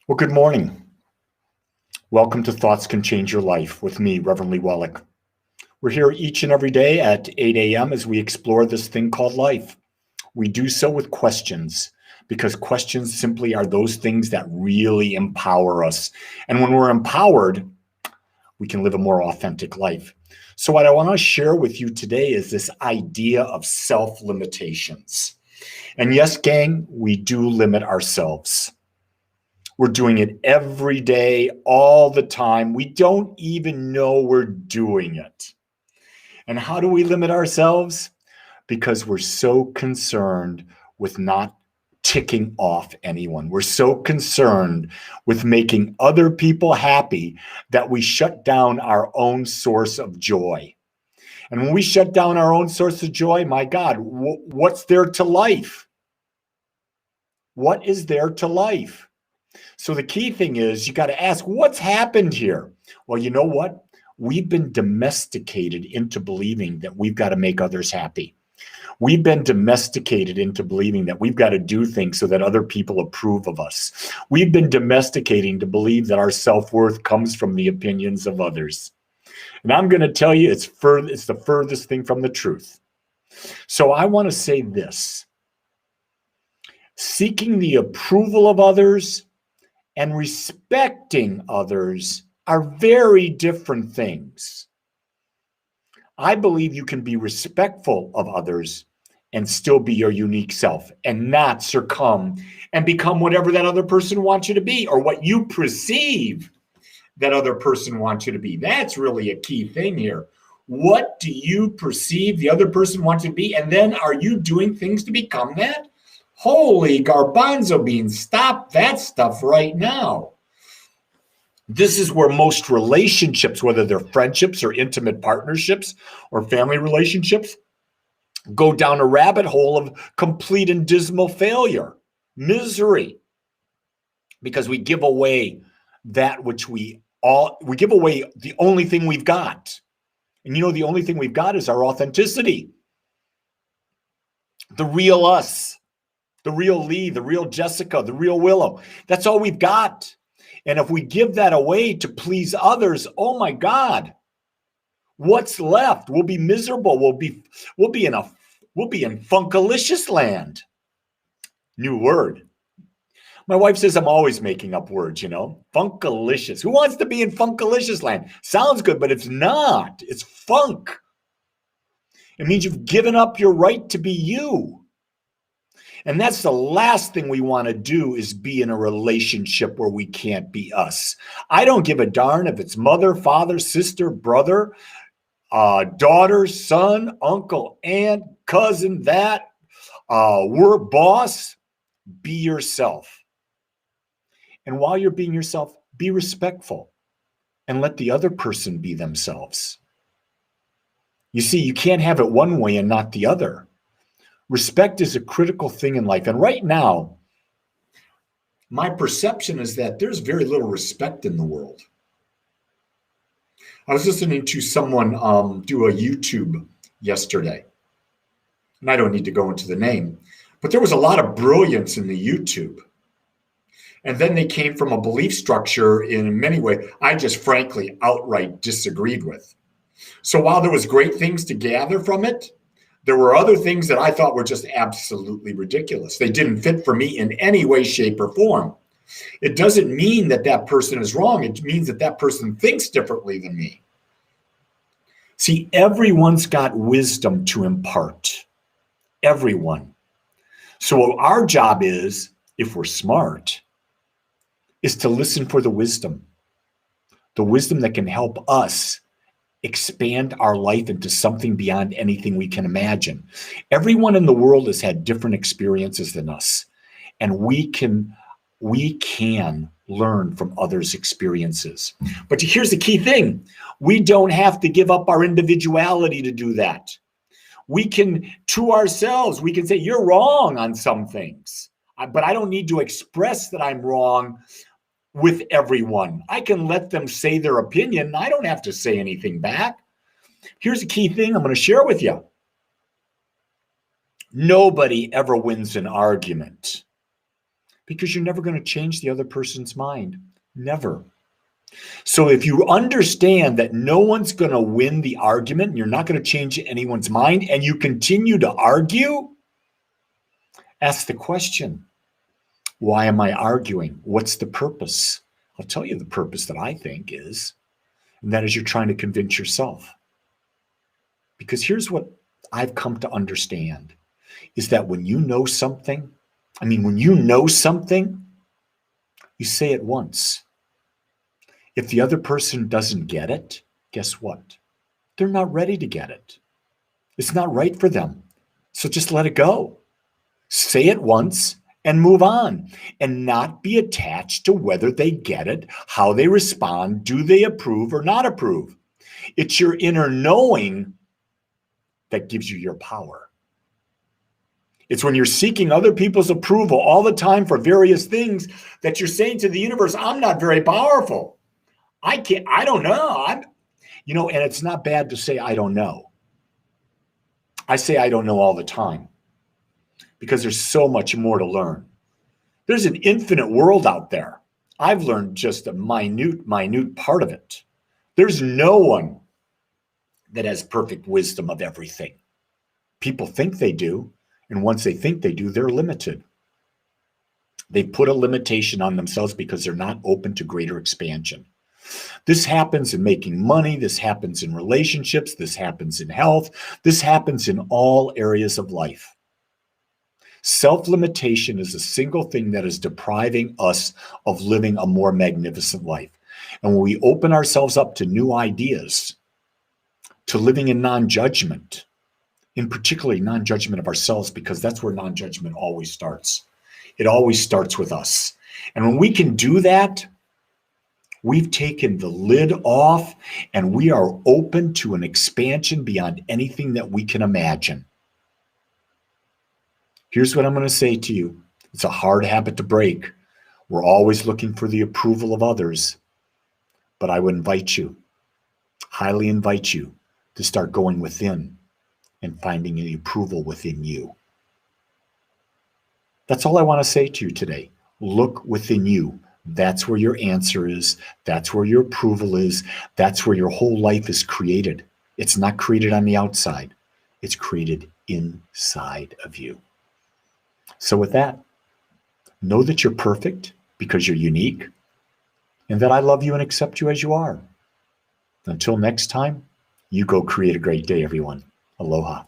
Well, good morning. Welcome to Thoughts Can Change Your Life with me, Reverend Wolak. We're here each and every day at 8 a.m. as we explore this thing called life. We do so with questions because questions simply are those things that really empower us. And when we're empowered, we can live a more authentic life. So what I want to share with you today is this idea of self-limitations. And yes, gang, we do limit ourselves. We're doing it every day, all the time. We don't even know we're doing it. And how do we limit ourselves? Because we're so concerned with not ticking off anyone. We're so concerned with making other people happy that we shut down our own source of joy. And when we shut down our own source of joy, my God, what's there to life? What is there to life? So the key thing is you got to ask, what's happened here? Well, you know what? We've been domesticated into believing that we've got to make others happy. We've been domesticated into believing that we've got to do things so that other people approve of us. We've been domesticating to believe that our self-worth comes from the opinions of others. And I'm going to tell you, it's the furthest thing from the truth. So I want to say this. Seeking the approval of others and respecting others are very different things. I believe you can be respectful of others and still be your unique self and not succumb and become whatever that other person wants you to be or what you perceive that other person wants you to be. That's really a key thing here. What do you perceive the other person wants you to be? And then are you doing things to become that? Holy garbanzo beans, stop that stuff right now. This is where most relationships, whether they're friendships or intimate partnerships or family relationships, go down a rabbit hole of complete and dismal failure, misery, because we give away that which we give away the only thing we've got. And you know, the only thing we've got is our authenticity, the real us. The real Lee, the real Jessica, the real Willow. That's all we've got. And if we give that away to please others, oh my God, what's left? We'll be miserable. We'll be in funkalicious land. New word. My wife says I'm always making up words, Funkalicious. Who wants to be in funkalicious land? Sounds good, but it's not. It's funk. It means you've given up your right to be you. And that's the last thing we want to do, is be in a relationship where we can't be us. I don't give a darn if it's mother, father, sister, brother, daughter, son, uncle, aunt, cousin, work boss. Be yourself. And while you're being yourself, be respectful and let the other person be themselves. You see, you can't have it one way and not the other. Respect is a critical thing in life. And right now, my perception is that there's very little respect in the world. I was listening to someone do a YouTube yesterday. And I don't need to go into the name, but there was a lot of brilliance in the YouTube. And then they came from a belief structure in many ways I just frankly outright disagreed with. So while there was great things to gather from it, there were other things that I thought were just absolutely ridiculous. They didn't fit for me in any way, shape, or form. It doesn't mean that that person is wrong. It means that that person thinks differently than me. See, everyone's got wisdom to impart. Everyone. So our job is, if we're smart, is to listen for the wisdom that can help us expand our life into something beyond anything we can imagine. Everyone in the world has had different experiences than us, and we can learn from others' experiences. But here's the key thing. We don't have to give up our individuality to do that. We can, to ourselves, we can say, you're wrong on some things, but I don't need to express that I'm wrong with everyone. I can let them say their opinion. I don't have to say anything back. Here's a key thing I'm going to share with you. Nobody ever wins an argument because you're never going to change the other person's mind. Never. So if you understand that no one's going to win the argument, and you're not going to change anyone's mind, and you continue to argue, ask the question, why am I arguing? What's the purpose? I'll tell you the purpose that I think is, and that is you're trying to convince yourself. Because here's what I've come to understand, is that when you know something, you say it once. If the other person doesn't get it, guess what? They're not ready to get it. It's not right for them. So just let it go. Say it once and move on, and not be attached to whether they get it, how they respond, do they approve or not approve. It's your inner knowing that gives you your power. It's when you're seeking other people's approval all the time for various things that you're saying to the universe, I'm not very powerful. I don't know. And it's not bad to say, I don't know. I say, I don't know all the time, because there's so much more to learn. There's an infinite world out there. I've learned just a minute part of it. There's no one that has perfect wisdom of everything. People think they do. And once they think they do, they're limited. They put a limitation on themselves because they're not open to greater expansion. This happens in making money. This happens in relationships. This happens in health. This happens in all areas of life. Self-limitation is the single thing that is depriving us of living a more magnificent life. And when we open ourselves up to new ideas, to living in non-judgment, in particularly non-judgment of ourselves, because that's where non-judgment always starts. It always starts with us. And when we can do that, we've taken the lid off and we are open to an expansion beyond anything that we can imagine. Here's what I'm going to say to you. It's a hard habit to break. We're always looking for the approval of others. But I would highly invite you to start going within and finding the approval within you. That's all I want to say to you today. Look within you. That's where your answer is. That's where your approval is. That's where your whole life is created. It's not created on the outside. It's created inside of you. So with that, know that you're perfect because you're unique, and that I love you and accept you as you are. Until next time, you go create a great day, everyone. Aloha.